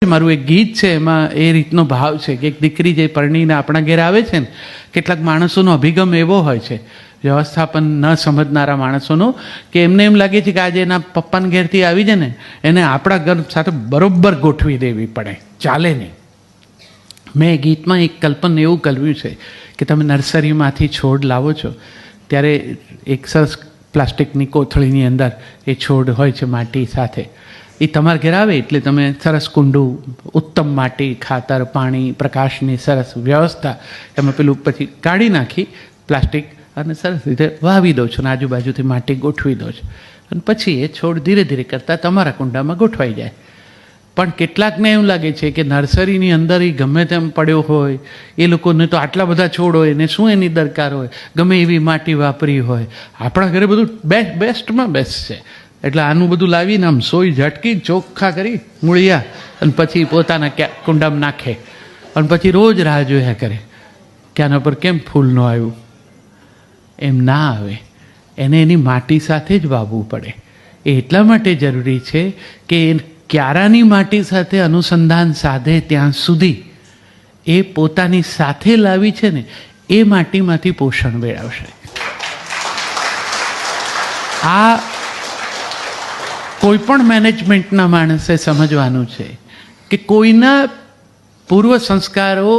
મારું એક ગીત છે, એમાં એ રીતનો ભાવ છે કે એક દીકરી જે પરણીને આપણા ઘેર આવે છે ને, કેટલાક માણસોનો અભિગમ એવો હોય છે, વ્યવસ્થાપન ન સમજનારા માણસોનો, કે એમને એમ લાગે છે કે આજે એના પપ્પાના ઘેરથી આવી જાય ને એને આપણા ઘર સાથે બરોબર ગોઠવી દેવી પડે, ચાલે નહીં. મેં ગીતમાં એક કલ્પન એવું કર્યું છે કે તમે નર્સરીમાંથી છોડ લાવો છો ત્યારે એક સરસ પ્લાસ્ટિકની કોથળીની અંદર એ છોડ હોય છે માટી સાથે. એ તમારા ઘેર આવે એટલે તમે સરસ કુંડું, ઉત્તમ માટી, ખાતર, પાણી, પ્રકાશની સરસ વ્યવસ્થા એમાં પેલું પછી કાઢી નાખી પ્લાસ્ટિક અને સરસ રીતે વાવી દો છો, અને આજુબાજુથી માટી ગોઠવી દો છો, અને પછી એ છોડ ધીરે ધીરે કરતાં તમારા કુંડામાં ગોઠવાઈ જાય. પણ કેટલાકને એવું લાગે છે કે નર્સરીની અંદર એ ગમે તેમ પડ્યો હોય, એ લોકોને તો આટલા બધા છોડ હોય ને શું એની દરકાર હોય, ગમે એવી માટી વાપરી હોય. આપણા ઘરે બધું બેસ્ટમાં બેસ્ટ છે, એટલે આનું બધું લાવીને આમ સોય ઝટકી ચોખ્ખા કરી મૂળિયા અને પછી પોતાના કુંડામાં નાખે, અને પછી રોજ રાહ જોયા કરે કે આના પર કેમ ફૂલ ન આવ્યું. એમ ના આવે, એને એની માટી સાથે જ વાવવું પડે. એ એટલા માટે જરૂરી છે કે ક્યારાની માટી સાથે અનુસંધાન સાધે ત્યાં સુધી એ પોતાની સાથે લાવી છે ને એ માટીમાંથી પોષણ મેળવશે. આ કોઈ પણ મેનેજમેન્ટના માણસે સમજવાનું છે કે કોઈના પૂર્વ સંસ્કારો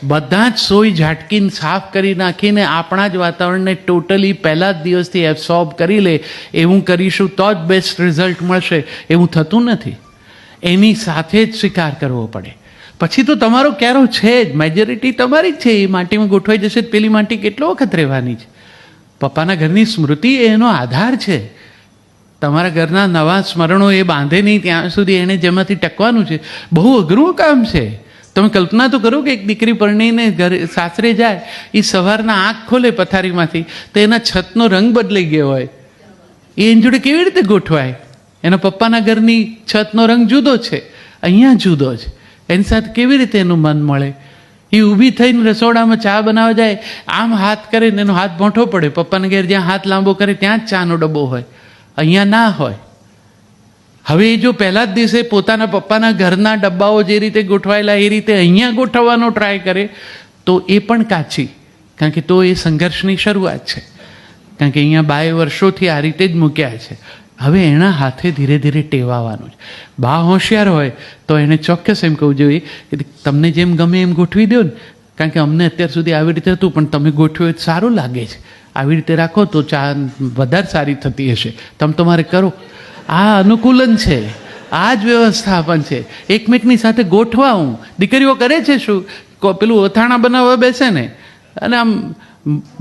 બધા જ સોય ઝાટકીને સાફ કરી નાખીને આપણા જ વાતાવરણને ટોટલી પહેલા જ દિવસથી એબ્સોર્બ કરી લે, એવું કરીશું તો જ બેસ્ટ રિઝલ્ટ મળશે, એવું થતું નથી. એની સાથે જ સ્વીકાર કરવો પડે. પછી તો તમારો ક્યારો છે જ, મેજોરિટી તમારી જ છે, એ માટીમાં ગોઠવાઈ જશે. પેલી માટી કેટલો વખત રહેવાની છે? પપ્પાના ઘરની સ્મૃતિ એનો આધાર છે. તમારા ઘરના નવા સ્મરણો એ બાંધે નહીં ત્યાં સુધી એને જેમાંથી ટકવાનું છે. બહુ અઘરું કામ છે. તમે કલ્પના તો કરો કે એક દીકરી પરણીને ઘરે સાસરે જાય, એ સવારના આંખ ખોલે પથારીમાંથી તો એના છતનો રંગ બદલાઈ ગયો હોય. એ એની જોડે કેવી રીતે ગોઠવાય? એના પપ્પાના ઘરની છતનો રંગ જુદો છે, અહીંયા જુદો છે, એની સાથે કેવી રીતે એનું મન મળે? એ ઊભી થઈને રસોડામાં ચા બનાવવા જાય, આમ હાથ કરે ને એનો હાથ ભોંઠો પડે. પપ્પાના ઘેર જ્યાં હાથ લાંબો કરે ત્યાં જ ચાનો ડબ્બો હોય, અહીંયા ના હોય. હવે એ જો પહેલા જ દિવસે પોતાના પપ્પાના ઘરના ડબ્બાઓ જે રીતે ગોઠવાયેલા એ રીતે અહીંયા ગોઠવવાનો ટ્રાય કરે તો એ પણ કાચી, કારણ કે તો એ સંઘર્ષની શરૂઆત છે. કારણ કે અહીંયા બાએ વર્ષોથી આ રીતે જ મૂક્યા છે. હવે એના હાથે ધીરે ધીરે ટેવાવાનું છે. બા હોશિયાર હોય તો એને ચોક્કસ એમ કહવું જોઈએ કે તમને જેમ ગમે એમ ગોઠવી દો ને, કારણ કે અમને અત્યાર સુધી આવી રીતે હતું પણ તમે ગોઠવ્યું જ સારું લાગે છે, આવી રીતે રાખો તો ચા વધારે સારી થતી હશે, તમે તમારે કરો. આ અનુકૂલન છે, આ જ વ્યવસ્થાપન છે. એકમેકની સાથે ગોઠવાવું. દીકરીઓ કરે છે શું, પેલું અથાણા બનાવવા બેસે ને અને આમ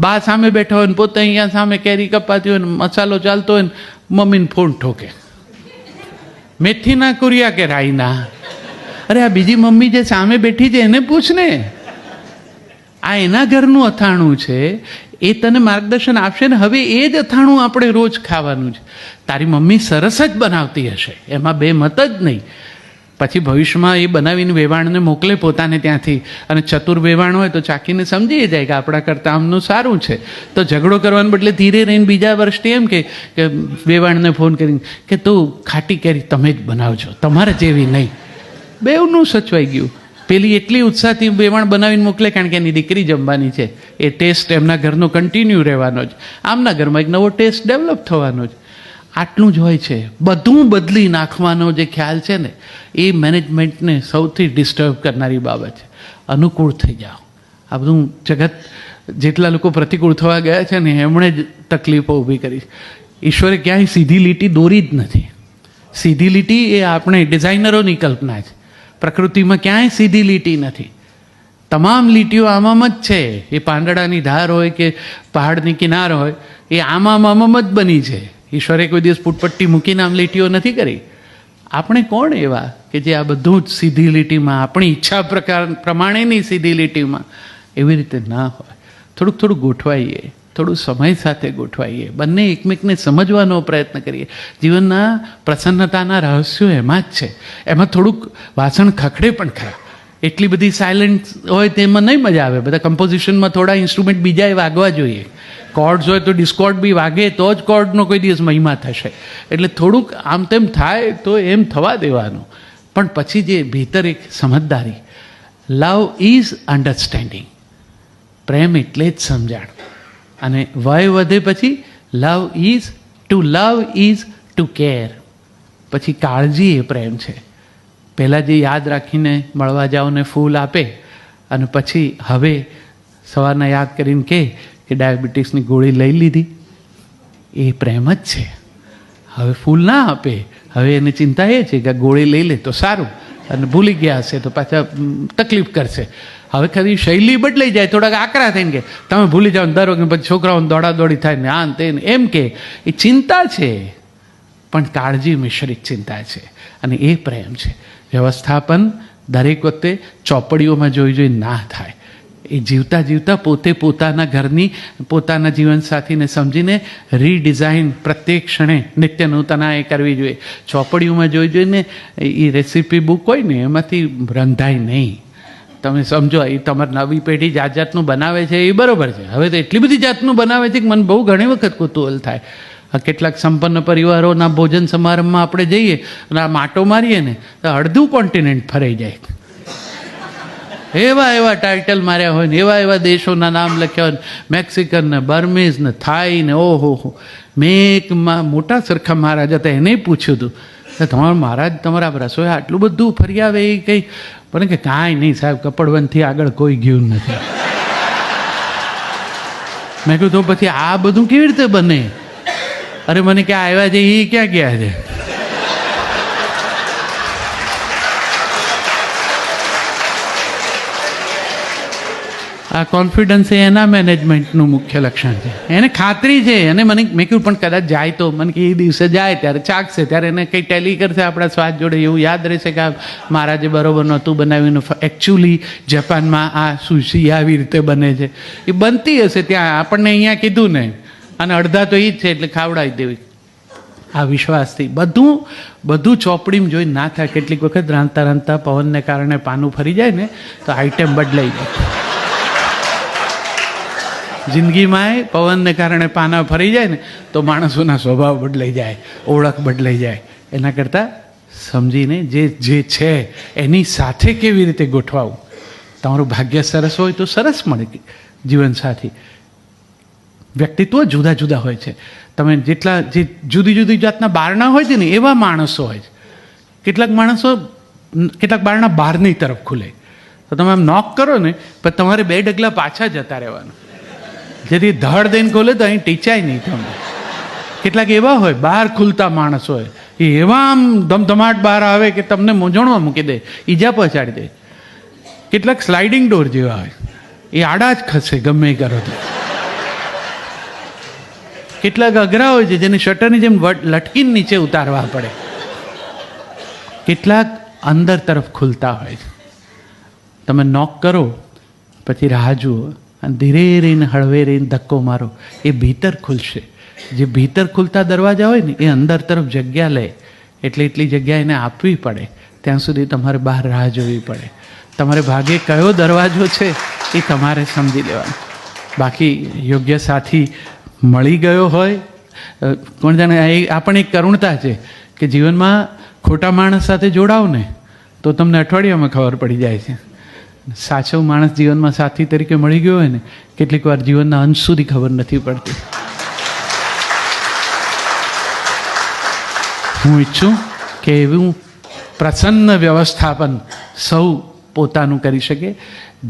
બા સામે બેઠા હોય ને પોતે અહીંયા સામે કેરી કપાતી હોય ને મસાલો ચાલતો હોય ને મમ્મીને ફોન ઠોકે, મેથીના કુરિયા કે રાઈના. અરે આ બીજી મમ્મી જે સામે બેઠી છે એને પૂછ ને, આ એના ઘરનું અથાણું છે, એ તને માર્ગદર્શન આપશે ને. હવે એ જ અથાણું આપણે રોજ ખાવાનું છે. તારી મમ્મી સરસ જ બનાવતી હશે, એમાં બે મત જ નહીં. પછી ભવિષ્યમાં એ બનાવીને વેવાણને મોકલે પોતાને ત્યાંથી, અને ચતુર વેવાણ હોય તો ચાખીને સમજી જાય કે આપણા કરતાં આમનું સારું છે, તો ઝઘડો કરવાને બદલે ધીરે રહીને બીજા વર્ષથી એમ કે વેવાણને ફોન કરીને કે તું ખાટી કેરી તમે જ બનાવજો, તમારે જેવી નહીં. બેવનું સચવાઈ ગયું. પેલી એટલી ઉત્સાહથી વેવાણ બનાવીને મોકલે કારણ કે એની દીકરી જમવાની છે, એ ટેસ્ટ એમના ઘરનો કન્ટિન્યુ રહેવાનો જ, આમના ઘરમાં એક નવો ટેસ્ટ ડેવલપ થવાનો જ. આટલું જ હોય છે. બધું બદલી નાખવાનો જે ખ્યાલ છે ને એ મેનેજમેન્ટને સૌથી ડિસ્ટર્બ કરનારી બાબત છે. અનુકૂળ થઈ જાઓ. આ બધું જગત જેટલા લોકો પ્રતિકૂળ થવા ગયા છે ને એમણે જ તકલીફો ઊભી કરી. ઈશ્વરે ક્યાંય સીધી લીટી દોરી જ નથી. સીધી લીટી એ આપણે ડિઝાઇનરોની કલ્પના છે. પ્રકૃતિમાં ક્યાંય સીધી લીટી નથી. તમામ લીટીઓ આમામ જ છે. એ પાંદડાની ધાર હોય કે પહાડની કિનાર હોય, એ આમામ જ બની છે. ઈશ્વરે કોઈ દિવસ પુટપટ્ટી મૂકીને આમ લીટીઓ નથી કરી. આપણે કોણ એવા કે જે આ બધું જ સીધી લીટીમાં, આપણી ઈચ્છા પ્રમાણેની સીધી લીટીમાં એવી રીતે ના હોય. થોડુંક થોડુંક ગોઠવાઈએ, થોડું સમય સાથે ગોઠવાઈએ, બંને એકમેકને સમજવાનો પ્રયત્ન કરીએ. જીવનના પ્રસન્નતાના રહસ્યો એમાં જ છે. એમાં થોડુંક વાસણ ખખડે પણ ખરા. એટલી બધી સાયલન્ટ હોય તેમાં નહીં મજા આવે. બધા કમ્પોઝિશનમાં થોડા ઇન્સ્ટ્રુમેન્ટ બીજાએ વાગવા જોઈએ. કોર્ડ્સ હોય તો ડિસ્કોર્ડ બી વાગે તો જ કોર્ડનો કોઈ દિવસ મહિમા થશે. એટલે થોડુંક આમ તેમ થાય તો એમ થવા દેવાનું. પણ પછી જે ભીતર એક સમજદારી, લવ ઇઝ અન્ડરસ્ટેન્ડિંગ, પ્રેમ એટલે જ સમજાણ. અને વય વધે પછી લવ ઇઝ ટુ કેર, પછી કાળજી એ પ્રેમ છે. પહેલાં જે યાદ રાખીને મળવા જાઓ ને ફૂલ આપે, અને પછી હવે સવારના યાદ કરીને કે ડાયાબિટીસની ગોળી લઈ લીધી, એ પ્રેમ જ છે. હવે ફૂલ ના આપે, હવે એને ચિંતા એ છે કે ગોળી લઈ લે તો સારું, અને ભૂલી ગયા હશે તો પાછા તકલીફ કરશે. હવે ખરી શૈલી બદલાઈ જાય, થોડાક આકરા થઈને કે તમે ભૂલી જાઓ, દર વખતે પછી છોકરાઓને દોડાદોડી થાય ને આન તે એમ કે એ ચિંતા છે, પણ કાળજી મિશ્રિત ચિંતા છે, અને એ પ્રેમ છે. વ્યવસ્થાપન દરેક વખતે ચોપડીઓમાં જોઈ ના થાય. એ જીવતા જીવતા પોતે પોતાના ઘરની, પોતાના જીવનસાથીને સમજીને રીડિઝાઇન પ્રત્યેક ક્ષણે નિત્ય નૂતના એ કરવી જોઈએ. ચોપડીઓમાં જોઈને એ રેસીપી બુક હોય ને એમાંથી રંધાય નહીં. તમે સમજો, એ તમારી નવી પેઢી જાતનું બનાવે છે એ બરાબર છે. હવે તો એટલી બધી જાતનું બનાવે છે કે મને બહુ ઘણી વખત કુતૂહલ થાય. કેટલાક સંપન્ન પરિવારોના ભોજન સમારંભમાં આપણે જઈએ અને આ માટો મારીએ ને તો અડધું કોન્ટિનેન્ટ ફરાઈ જાય. એવા ટાઇટલ માર્યા હોય ને, એવા દેશોના નામ લખ્યા હોય, મેક્સિકન ને બર્મીઝ ને થાઈ ને, ઓહો. મેં એક મોટા સરખા મહારાજ હતા, એને પૂછ્યું હતું કે તમારા મહારાજ તમારા રસોઈ આટલું બધું ફરી આવે એ કંઈ? પણ કે કાંઈ નહીં સાહેબ, કપડવનથી આગળ કોઈ ગયું નથી. મેં કહ્યું તો પછી આ બધું કેવી રીતે બને? અરે મને કે આવ્યા છે એ ક્યાં ગયા છે? આ કોન્ફિડન્સ એ એના મેનેજમેન્ટનું મુખ્ય લક્ષણ છે. એને ખાતરી છે, અને મેં કહ્યું પણ કદાચ જાય તો મને કે એ દિવસે જાય ત્યારે ચાખશે, ત્યારે એને કંઈ ટેલી કરશે આપણા સ્વાદ જોડે, એવું યાદ રહેશે કે આ મહારાજે બરોબર નહોતું બનાવ્યું. એકચ્યુઅલી જાપાનમાં આ સુશી આવી રીતે બને છે, એ બનતી હશે ત્યાં, આપણને અહીંયા કીધું ને, અને અડધા તો એ જ છે એટલે ખાવડાવી દેવી. આ વિશ્વાસથી બધું ચોપડીમાં જોઈ ના થાય. કેટલીક વખત રાંધતા પવનને કારણે પાનું ફરી જાય ને તો આઈટમ બદલાઈ જાય. જિંદગીમાં પવનને કારણે પાના ફરી જાય ને તો માણસોના સ્વભાવ બદલાઈ જાય, ઓળખ બદલાઈ જાય. એના કરતાં સમજીને જે છે એની સાથે કેવી રીતે ગોઠવાવું. તમારું ભાગ્ય સરસ હોય તો સરસ મળે જીવનસાથી. વ્યક્તિત્વ જુદા જુદા હોય છે. તમે જેટલા જે જુદી જાતના બારણા હોય છે ને એવા માણસો હોય છે. કેટલાક બારણા બહારની તરફ ખુલે તો તમે આમ નોક કરો ને પણ તમારે 2 ડગલા પાછા જતા રહેવાનું, જેથી ધડ દઈને ખોલે તો અહીં ટીચાય નહીં તમને. કેટલાક એવા હોય બહાર ખુલતા માણસ હોય, એ એવા આમ ધમધમાટ બહાર આવે કે તમને મૂંઝવણમાં મૂકી દે, ઈજા પહોંચાડી દે. કેટલાક સ્લાઇડિંગ ડોર જેવા હોય, એ આડા જ ખસે ગમે એ કરો તો. કેટલાક અઘરા હોય છે જેને શટરની જેમ લટકીને નીચે ઉતારવા પડે. કેટલાક અંદર તરફ ખુલતા હોય છે. તમે નોક કરો પછી રાહ જુઓ અને ધીરે રહીને હળવે રહીને ધક્કો મારો, એ ભીતર ખુલશે. જે ભીતર ખુલતા દરવાજા હોય ને એ અંદર તરફ જગ્યા લે, એટલે એટલી જગ્યા એને આપવી પડે. ત્યાં સુધી તમારે બહાર રાહ જોવી પડે. તમારે ભાગે કયો દરવાજો છે એ તમારે સમજી લેવાનો. બાકી યોગ્ય સાથી મળી ગયો હોય, કોણ જાણે. આ પણ એક કરુણતા છે કે જીવનમાં ખોટા માણસ સાથે જોડાવ ને તો તમને અઠવાડિયામાં ખબર પડી જાય છે. સાચો માણસ જીવનમાં સાથી તરીકે મળી ગયો હોય ને કેટલીક વાર જીવનના અંત સુધી ખબર નથી પડતી. હું ઈચ્છું કે એવું પ્રસન્ન વ્યવસ્થાપન સૌ પોતાનું કરી શકે.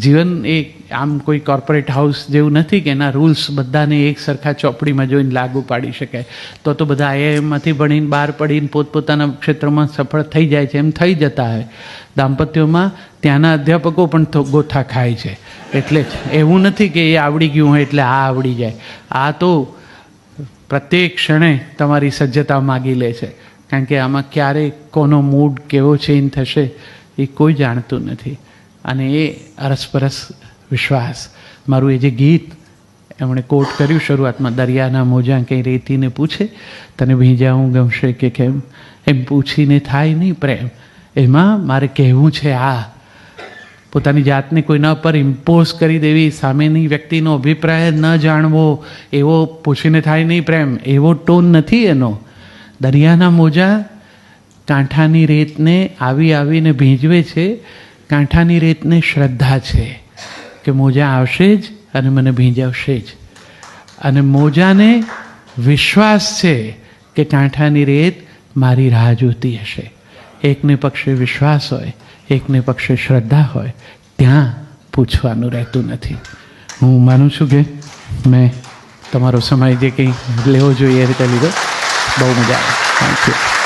જીવન એ આમ કોઈ કોર્પોરેટ હાઉસ જેવું નથી કે એના રૂલ્સ બધાને એક સરખા ચોપડીમાં જોઈને લાગુ પાડી શકાય. તો બધા આઈઆઈએમમાંથી ભણીને બહાર પડીને પોતપોતાના ક્ષેત્રમાં સફળ થઈ જાય છે, એમ થઈ જતા હોય. દાંપત્યોમાં ત્યાંના અધ્યાપકો પણ ગોથા ખાય છે. એટલે જ એવું નથી કે એ આવડી ગયું હોય એટલે આ આવડી જાય. આ તો પ્રત્યેક ક્ષણે તમારી સજ્જતા માગી લે છે, કારણ કે આમાં ક્યારે કોનો મૂડ કેવો ચેન્જ થશે એ કોઈ જાણતું નથી. અને એ અરસપરસ વિશ્વાસ. મારું એ જે ગીત એમણે કોટ કર્યું શરૂઆતમાં, દરિયાના મોજાં કંઈ રેતીને પૂછે તને ભીંજાવું ગમશે કે કેમ, એમ પૂછીને થાય નહીં પ્રેમ. એમાં મારે કહેવું છે આ, પોતાની જાતને કોઈના પર ઇમ્પોઝ કરી દેવી, સામેની વ્યક્તિનો અભિપ્રાય ન જાણવો, એવો પૂછીને થાય નહીં પ્રેમ, એવો ટોન નથી એનો. દરિયાના મોજા કાંઠાની રેતને આવીને ભીંજવે છે. કાંઠાની રેતને શ્રદ્ધા છે કે મોજા આવશે જ અને મને ભીંજાવશે જ, અને મોજાને વિશ્વાસ છે કે કાંઠાની રેત મારી રાહ જોતી હશે. એકને પક્ષે વિશ્વાસ હોય, એકને પક્ષે શ્રદ્ધા હોય, ત્યાં પૂછવાનું રહેતું નથી. હું માનું છું કે મેં તમારો સમય જે કંઈ લેવો જોઈએ એ રીતે લીધો. બહુ મજા આવે. Thank you.